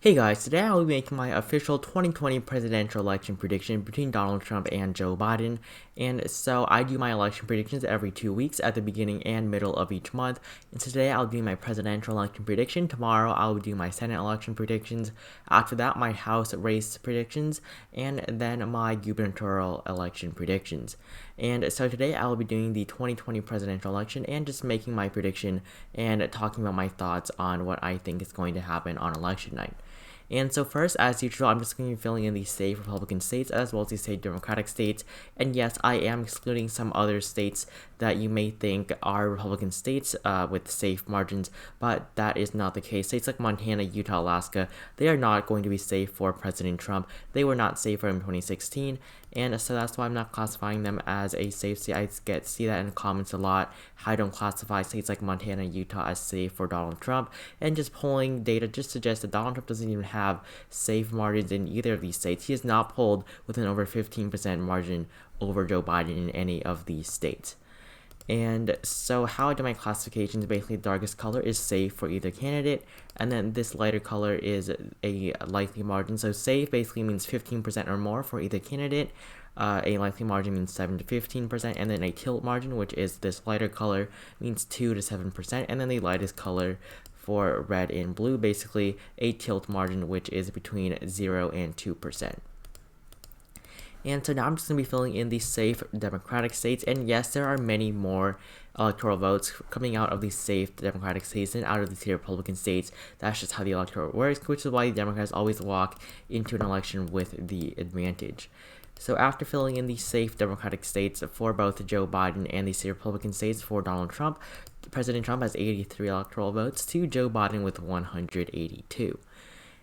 Hey guys, today I will be making my official 2020 presidential election prediction between Donald Trump and Joe Biden. And so I do my election predictions every 2 weeks at the beginning and middle of each month. And so today I'll do my presidential election prediction. Tomorrow I'll do my Senate election predictions. After that, my House race predictions. And then my gubernatorial election predictions. And so today I will be doing the 2020 presidential election and just making my prediction and talking about my thoughts on what I think is going to happen on election night. And so first, as usual, I'm just going to be filling in the safe Republican states as well as the safe Democratic states. And yes, I am excluding some other states that you may think are Republican states with safe margins, but that is not the case. States like Montana, Utah, Alaska, they are not going to be safe for President Trump. They were not safe for him in 2016. And so that's why I'm not classifying them as a safe state. I see that in the comments a lot. How I don't classify states like Montana and Utah as safe for Donald Trump. And just polling data just suggests that Donald Trump doesn't even have safe margins in either of these states. He has not polled with an over 15% margin over Joe Biden in any of these states. And so how I do my classifications, basically the darkest color is safe for either candidate, and then this lighter color is a likely margin. So safe basically means 15% or more for either candidate, a likely margin means 7 to 15%, and then a tilt margin, which is this lighter color, means 2 to 7%, and then the lightest color for red and blue, basically a tilt margin, which is between 0 and 2%. And so now I'm just going to be filling in the safe Democratic states. And yes, there are many more electoral votes coming out of the safe Democratic states and out of the safe Republican states. That's just how the electoral works, which is why the Democrats always walk into an election with the advantage. So after filling in the safe Democratic states for both Joe Biden and the safe Republican states for Donald Trump, President Trump has 83 electoral votes to Joe Biden with 182.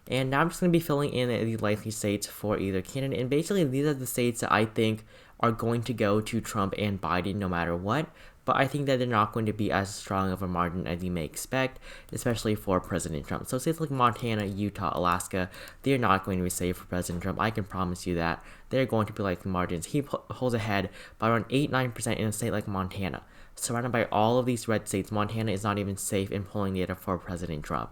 And now I'm just going to be filling in the likely states for either candidate. And basically, these are the states that I think are going to go to Trump and Biden no matter what. But I think that they're not going to be as strong of a margin as you may expect, especially for President Trump. So states like Montana, Utah, Alaska, they're not going to be safe for President Trump. I can promise you that. They're going to be likely margins. He holds ahead by around 8-9% in a state like Montana. Surrounded by all of these red states, Montana is not even safe in polling data for President Trump.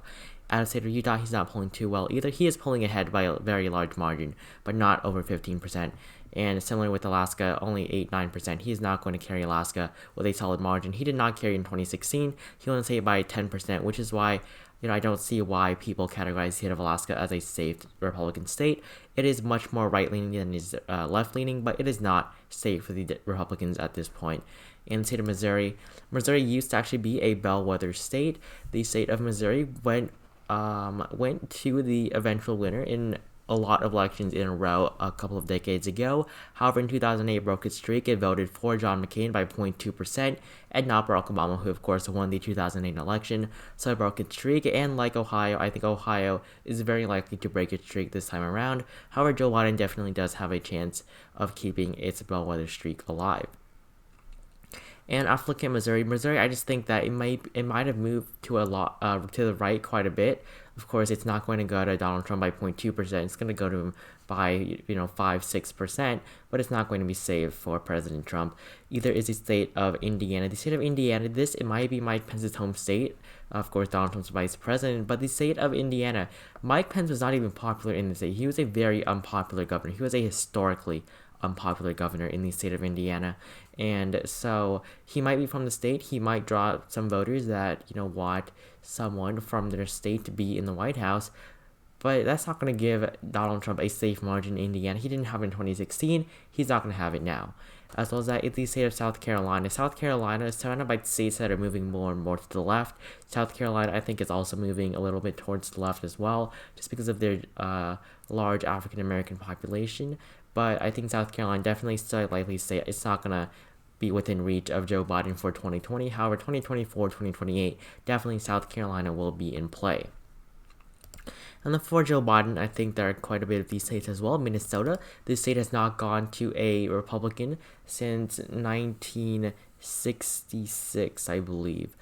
Out of state of Utah, he's not polling too well either. He is polling ahead by a very large margin, but not over 15%. And similar with Alaska, only 8-9%. He is not going to carry Alaska with a solid margin. He did not carry in 2016. He only saved by 10%, which is why I don't see why people categorize the state of Alaska as a safe Republican state. It is much more right-leaning than it is left-leaning, but it is not safe for the Republicans at this point. In the state of Missouri, Missouri used to actually be a bellwether state. The state of Missouri went to the eventual winner in a lot of elections in a row a couple of decades ago. However, in 2008 broke its streak. It voted for John McCain by 0.2% and not Barack Obama, who of course won the 2008 election. So it broke its streak, and like Ohio, I think Ohio is very likely to break its streak this time around. However, Joe Biden definitely does have a chance of keeping its bellwether streak alive. And after looking at Missouri, I just think that it might have moved to a lot to the right quite a bit. Of course, it's not going to go to Donald Trump by 0.2%. It's going to go to him by 5-6%, but it's not going to be safe for President Trump. Either is the state of Indiana. The state of Indiana, it might be Mike Pence's home state. Of course, Donald Trump's vice president, but the state of Indiana, Mike Pence was not even popular in the state. He was a very unpopular governor. He was a historically unpopular governor in the state of Indiana, and so he might be from the state. He might draw some voters that want someone from their state to be in the White House, but that's not going to give Donald Trump a safe margin in Indiana. He didn't have it in 2016. He's not going to have it now. As well as that, it's the state of South Carolina. South Carolina is surrounded by states that are moving more and more to the left. South Carolina, I think, is also moving a little bit towards the left as well, just because of their large African American population. But I think South Carolina definitely still likely say it's not going to be within reach of Joe Biden for 2020. However, 2024, 2028, definitely South Carolina will be in play. And then for Joe Biden, I think there are quite a bit of these states as well. Minnesota, this state has not gone to a Republican since 1966, I believe.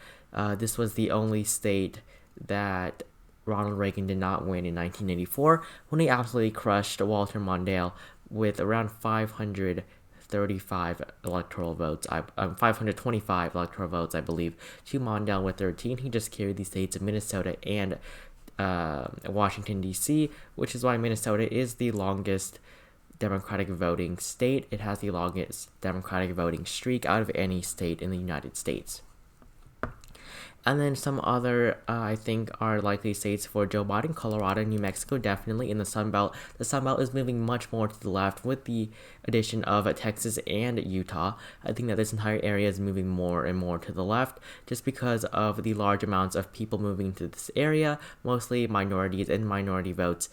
This was the only state that Ronald Reagan did not win in 1984 when he absolutely crushed Walter Mondale with around 535 electoral votes, 525 electoral votes, I believe, to Mondale with 13. He just carried the states of Minnesota and Washington, D.C., which is why Minnesota is the longest Democratic voting state. It has the longest Democratic voting streak out of any state in the United States. And then some other, I think, are likely states for Joe Biden: Colorado, New Mexico, definitely in the Sun Belt. The Sun Belt is moving much more to the left with the addition of Texas and Utah. I think that this entire area is moving more and more to the left just because of the large amounts of people moving to this area, mostly minorities, and minority votes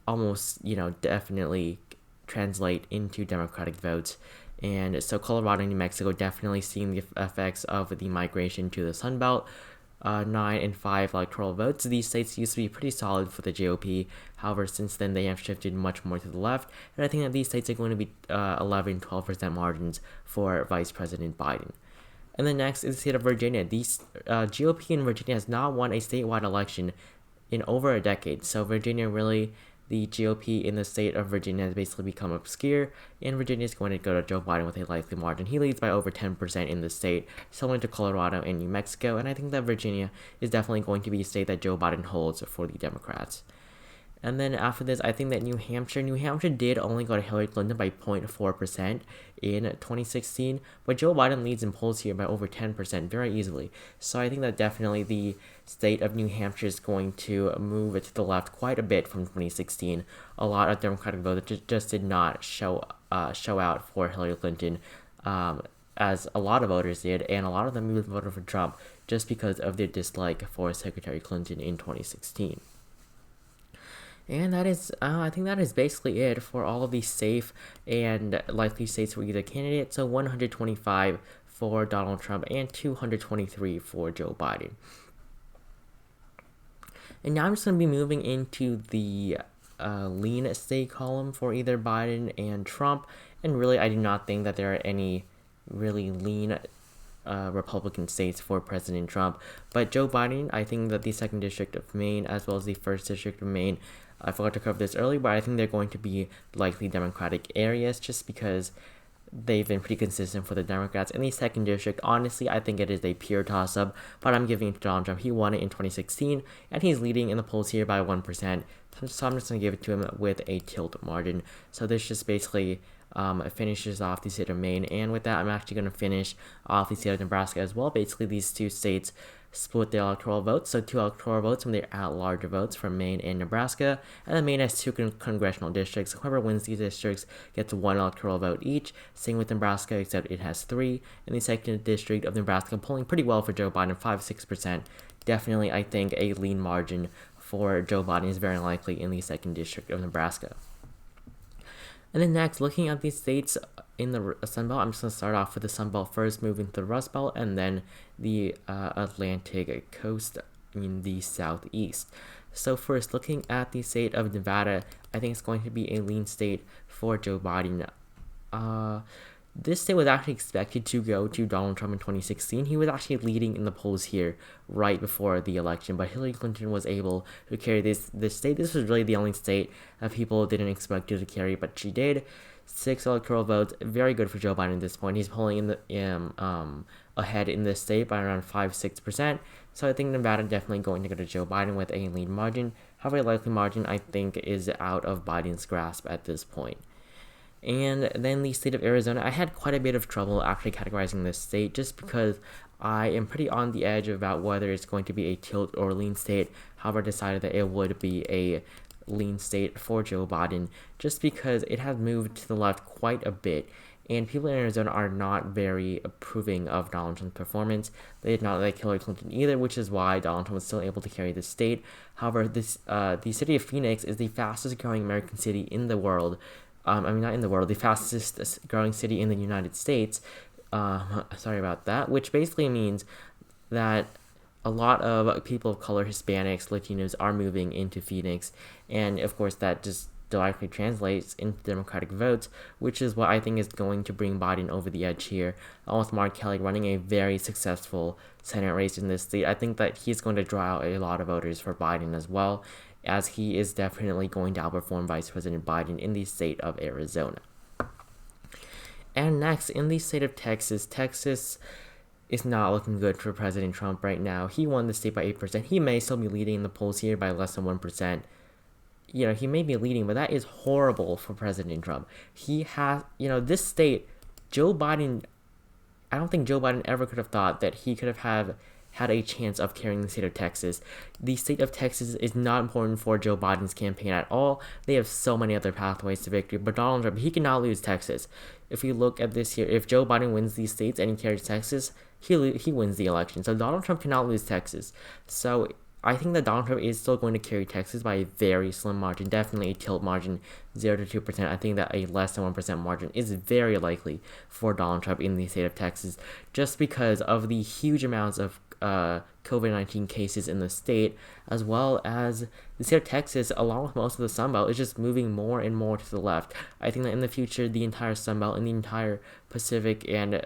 almost, definitely translate into Democratic votes. And so Colorado and New Mexico definitely seeing the effects of the migration to the Sun Belt. 9 and 5 electoral votes. These states used to be pretty solid for the GOP. However, since then they have shifted much more to the left. And I think that these states are going to be 11-12% margins for Vice President Biden. And then next is the state of Virginia. The GOP in Virginia has not won a statewide election in over a decade. So Virginia really, the GOP in the state of Virginia has basically become obscure, and Virginia is going to go to Joe Biden with a likely margin. He leads by over 10% in the state, similar to Colorado and New Mexico, and I think that Virginia is definitely going to be a state that Joe Biden holds for the Democrats. And then after this, I think that New Hampshire did only go to Hillary Clinton by 0.4% in 2016, but Joe Biden leads in polls here by over 10% very easily. So I think that definitely the state of New Hampshire is going to move to the left quite a bit from 2016. A lot of Democratic voters just did not show out for Hillary Clinton, as a lot of voters did, and a lot of them voted for Trump just because of their dislike for Secretary Clinton in 2016. And that is, I think that is basically it for all of these safe and likely states for either candidate. So 125 for Donald Trump and 223 for Joe Biden. And now I'm just going to be moving into the lean state column for either Biden and Trump. And really, I do not think that there are any really lean Republican states for President Trump. But Joe Biden, I think that the 2nd District of Maine, as well as the 1st District of Maine, I forgot to cover this earlier, but I think they're going to be likely Democratic areas just because they've been pretty consistent for the Democrats. In the 2nd District, honestly, I think it is a pure toss-up, but I'm giving it to Donald Trump. He won it in 2016, and he's leading in the polls here by 1%, so I'm just going to give it to him with a tilt margin. So this just basically finishes off the state of Maine, and with that, I'm actually going to finish off the state of Nebraska as well. Basically, these two states split their electoral votes, so 2 electoral votes from their at-large votes from Maine and Nebraska, and then Maine has 2 congressional districts. Whoever wins these districts gets 1 electoral vote each. Same with Nebraska, except it has 3. In the 2nd District of Nebraska, polling pretty well for Joe Biden, 5-6%. Definitely, I think a lean margin for Joe Biden is very likely in the 2nd District of Nebraska. And then next, looking at these states in the Sun Belt, I'm just going to start off with the Sun Belt first, moving to the Rust Belt, and then the Atlantic coast in the southeast. So first, looking at the state of Nevada, I think it's going to be a lean state for Joe Biden. This state was actually expected to go to Donald Trump in 2016. He was actually leading in the polls here right before the election, but Hillary Clinton was able to carry this state. This was really the only state that people didn't expect her to carry, but she did. 6 electoral votes, very good for Joe Biden at this point. He's polling in the ahead in this state by around 5-6%. So I think Nevada definitely going to go to Joe Biden with a lean margin. However, a likely margin I think is out of Biden's grasp at this point. And then the state of Arizona, I had quite a bit of trouble actually categorizing this state just because I am pretty on the edge about whether it's going to be a tilt or lean state. However, I decided that it would be a lean state for Joe Biden just because it has moved to the left quite a bit. And people in Arizona are not very approving of Donald Trump's performance. They did not like Hillary Clinton either, which is why Donald Trump was still able to carry the state. However, the city of Phoenix is the fastest growing American city in the world. Not in the world, the fastest growing city in the United States. Sorry about that, which basically means that a lot of people of color, Hispanics, Latinos are moving into Phoenix. And of course, that just directly translates into Democratic votes, which is what I think is going to bring Biden over the edge here. With Mark Kelly running a very successful Senate race in this state, I think that he's going to draw out a lot of voters for Biden as well, as he is definitely going to outperform Vice President Biden in the state of Arizona. And next, in the state of Texas, it's not looking good for President Trump right now. He won the state by 8%. He may still be leading in the polls here by less than 1%. He may be leading, but that is horrible for President Trump. He has, this state, Joe Biden, I don't think Joe Biden ever could have thought that he could have had a chance of carrying the state of Texas. The state of Texas is not important for Joe Biden's campaign at all. They have so many other pathways to victory, but Donald Trump, he cannot lose Texas. If you look at this here, if Joe Biden wins these states and he carries Texas, he wins the election. So Donald Trump cannot lose Texas. So I think that Donald Trump is still going to carry Texas by a very slim margin, definitely a tilt margin, 0 to 2%. I think that a less than 1% margin is very likely for Donald Trump in the state of Texas, just because of the huge amounts of COVID-19 cases in the state, as well as the state of Texas, along with most of the Sun Belt, is just moving more and more to the left. I think that in the future, the entire Sun Belt and the entire Pacific and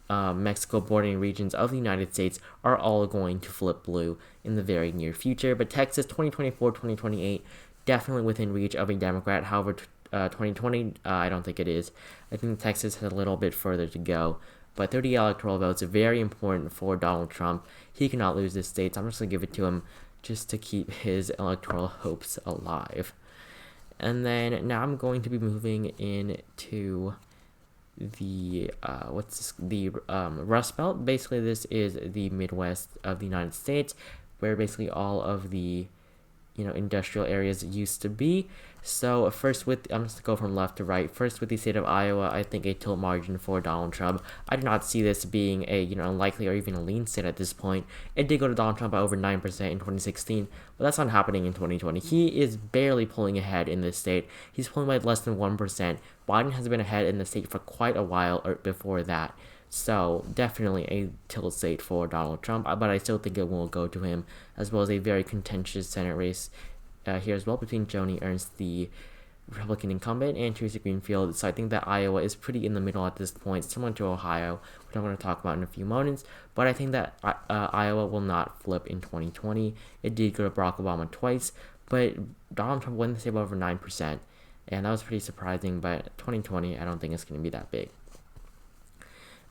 Mexico bordering regions of the United States are all going to flip blue in the very near future. But Texas 2024, 2028, definitely within reach of a Democrat. However, 2020, I don't think it is. I think Texas has a little bit further to go. But 30 electoral votes are very important for Donald Trump. He cannot lose this state, so I'm just going to give it to him just to keep his electoral hopes alive. And then now I'm going to be moving into the Rust Belt. Basically, this is the Midwest of the United States, where basically all of the industrial areas used to be. So first I'm just going to go from left to right. First with the state of Iowa, I think a tilt margin for Donald Trump. I do not see this being a unlikely or even a lean state at this point. It did go to Donald Trump by over 9% in 2016, but that's not happening in 2020. He is barely pulling ahead in this state. He's pulling by less than 1%. Biden has been ahead in the state for quite a while before that. So definitely a tilt state for Donald Trump, but I still think it will go to him, as well as a very contentious Senate race here as well between Joni Ernst, the Republican incumbent, and Teresa Greenfield. So I think that Iowa is pretty in the middle at this point, similar to Ohio, which I'm going to talk about in a few moments. But I think that Iowa will not flip in 2020. It did go to Barack Obama twice, but Donald Trump won the state by over 9%, and that was pretty surprising. But 2020, I don't think it's going to be that big.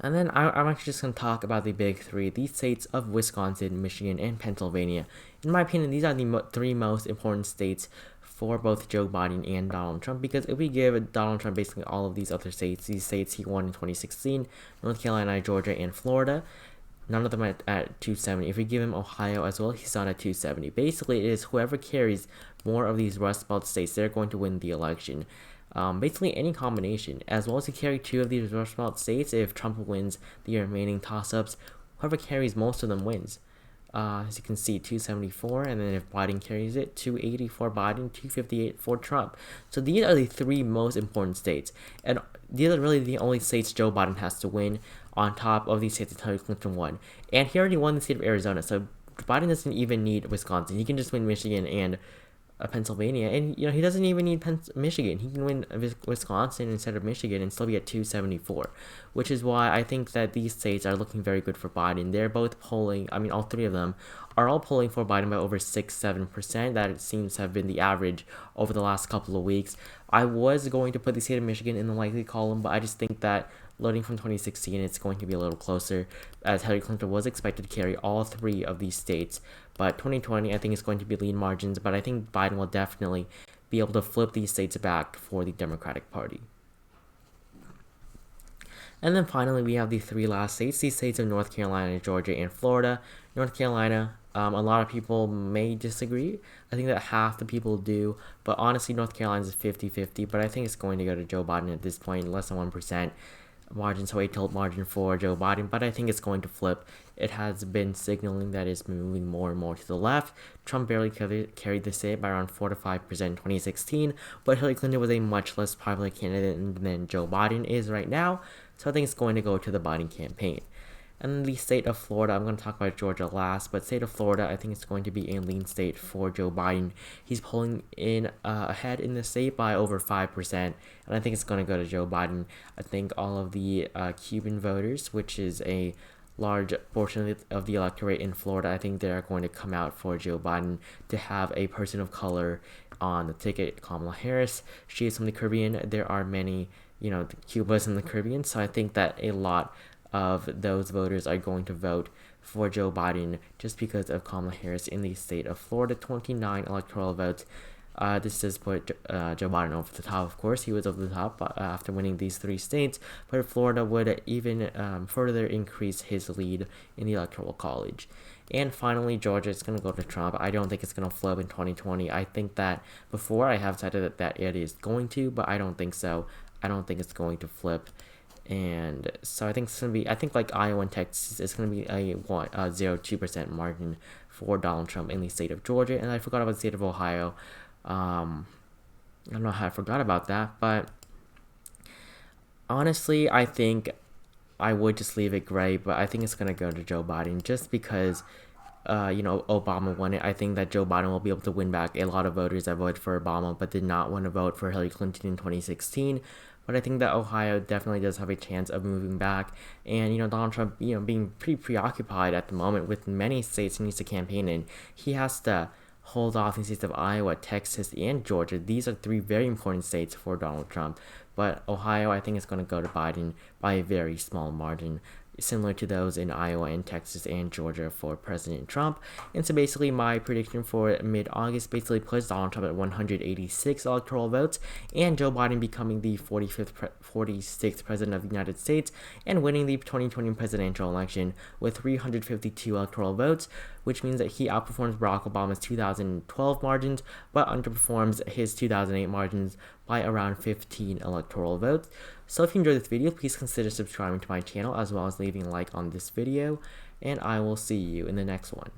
And then I'm actually just going to talk about the big three, the states of Wisconsin, Michigan, and Pennsylvania. In my opinion, these are the three most important states for both Joe Biden and Donald Trump, because if we give Donald Trump basically all of these other states, these states he won in 2016, North Carolina, Georgia, and Florida, none of them at 270. If we give him Ohio as well, he's not at 270. Basically, it is whoever carries more of these Rust Belt states, they're going to win the election. Basically any combination, as well as to carry two of these Rust Belt states. If Trump wins the remaining toss-ups, whoever carries most of them wins. As you can see, 274, and then if Biden carries it, 280 for Biden, 258 for Trump. So these are the three most important states, and these are really the only states Joe Biden has to win on top of these states that Hillary Clinton won. And he already won the state of Arizona, so Biden doesn't even need Wisconsin. He can just win Michigan and Pennsylvania, and he doesn't even need Michigan. He can win Wisconsin instead of Michigan and still be at 274, which is why I think that these states are looking very good for Biden. They're both polling, all three of them are all polling for Biden by over 6-7%. That it seems to have been the average over the last couple of weeks. I was going to put the state of Michigan in the likely column, but I just think that loading from 2016, it's going to be a little closer, as Hillary Clinton was expected to carry all three of these states. But 2020, I think, is going to be lean margins, but I think Biden will definitely be able to flip these states back for the Democratic Party. And then finally, we have the three last states, these states of North Carolina, Georgia, and Florida. North Carolina, a lot of people may disagree. I think that half the people do, but honestly, North Carolina is 50-50, but I think it's going to go to Joe Biden at this point, less than 1%. Margin, so a tilt margin for Joe Biden, but I think it's going to flip. It has been signaling that it's moving more and more to the left. Trump barely carried the state by around 4 to 5% in 2016, but Hillary Clinton was a much less popular candidate than Joe Biden is right now, so I think it's going to go to the Biden campaign. And the state of Florida, I'm going to talk about Georgia last, but state of Florida, I think it's going to be a lean state for Joe Biden. He's pulling in ahead in the state by over 5%, and I think it's going to go to Joe Biden. I think all of the Cuban voters, which is a large portion of the electorate in Florida, I think they're going to come out for Joe Biden to have a person of color on the ticket. Kamala Harris, she is from the Caribbean. There are many, Cubas in the Caribbean, so I think that a lot of those voters are going to vote for Joe Biden just because of Kamala Harris in the state of Florida. 29 electoral votes. This does put Joe Biden over the top, of course. He was over the top after winning these 3 states, but Florida would even further increase his lead in the Electoral College. And finally, Georgia is going to go to Trump. I don't think it's going to flip in 2020. I think that before I have said that it is going to, but I don't think so. I don't think it's going to flip. And so I think it's going to be, I think like Iowa and Texas, it's going to be a 0.02% margin for Donald Trump in the state of Georgia. And I forgot about the state of Ohio. I don't know how I forgot about that, but honestly, I think I would just leave it gray, but I think it's going to go to Joe Biden just because, Obama won it. I think that Joe Biden will be able to win back a lot of voters that voted for Obama but did not want to vote for Hillary Clinton in 2016. But I think that Ohio definitely does have a chance of moving back. And, Donald Trump, being pretty preoccupied at the moment with many states he needs to campaign in, he has to hold off in states of Iowa, Texas, and Georgia. These are 3 very important states for Donald Trump. But Ohio, I think, is going to go to Biden by a very small margin, similar to those in Iowa and Texas and Georgia for President Trump. And so basically my prediction for mid-August basically puts Donald Trump at 186 electoral votes and Joe Biden becoming the 46th president of the United States and winning the 2020 presidential election with 352 electoral votes, which means that he outperforms Barack Obama's 2012 margins but underperforms his 2008 margins by around 15 electoral votes. So if you enjoyed this video, please consider subscribing to my channel as well as leaving a like on this video, and I will see you in the next one.